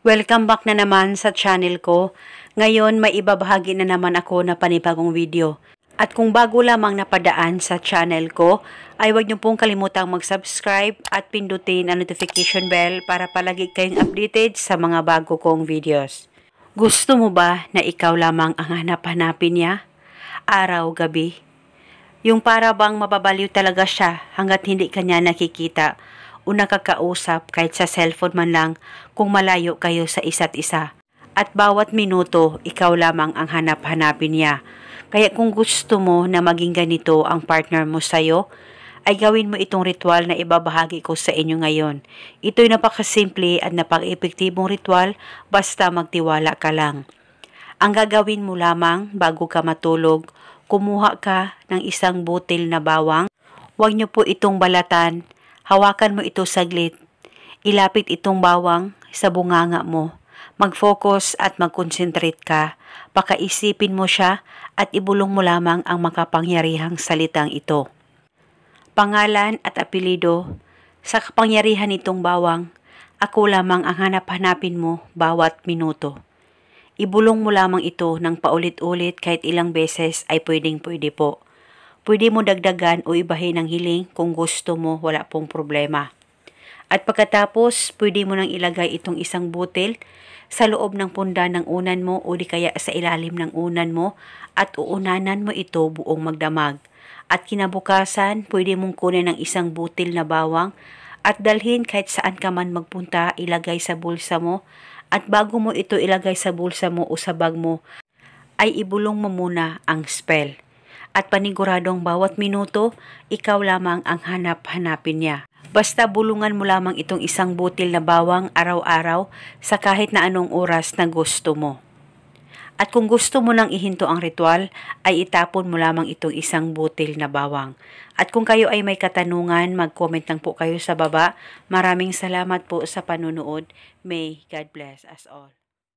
Welcome back na naman sa channel ko. Ngayon may ibabahagi na naman ako na panibagong video. At kung bago lamang napadaan sa channel ko, ay huwag niyo pong kalimutang mag-subscribe at pindutin ang notification bell para palagi kayong updated sa mga bago kong videos. Gusto mo ba na ikaw lamang ang hanap-hanapin niya? Araw-gabi? Yung para bang mababaliw talaga siya hanggat hindi kanya nakikita o nakakausap kahit sa cellphone man lang kung malayo kayo sa isa't isa. At bawat minuto, ikaw lamang ang hanap-hanapin niya. Kaya kung gusto mo na maging ganito ang partner mo sa'yo, ay gawin mo itong ritual na ibabahagi ko sa inyo ngayon. Ito'y napakasimple at napaka-epektibong ritual, basta magtiwala ka lang. Ang gagawin mo lamang bago ka matulog, kumuha ka ng isang butil na bawang. Huwag niyo po itong balatan. Hawakan mo ito saglit. Ilapit itong bawang sa bunganga mo. Mag-focus at mag-concentrate ka. Pakaisipin mo siya at ibulong mo lamang ang makapangyarihang salitang ito. Pangalan at apelido. Sa kapangyarihan nitong bawang, ako lamang ang hanap-hanapin mo bawat minuto. Ibulong mo lamang ito ng paulit-ulit kahit ilang beses ay pwedeng-pwede po. Pwede mo dagdagan o ibahin ang hiling kung gusto mo, wala pong problema. At pagkatapos, pwede mo nang ilagay itong isang butil sa loob ng punda ng unan mo o di kaya sa ilalim ng unan mo at uunanan mo ito buong magdamag. At kinabukasan, pwede mong kunin ang isang butil na bawang at dalhin kahit saan ka man magpunta, ilagay sa bulsa mo. At bago mo ito ilagay sa bulsa mo o sa bag mo, ay ibulong mo muna ang spell. At paniguradong bawat minuto, ikaw lamang ang hanap-hanapin niya. Basta bulungan mo lamang itong isang butil na bawang araw-araw sa kahit na anong oras na gusto mo. At kung gusto mo nang ihinto ang ritual, ay itapon mo lamang itong isang butil na bawang. At kung kayo ay may katanungan, mag-comment lang po kayo sa baba. Maraming salamat po sa panunood. May God bless us all.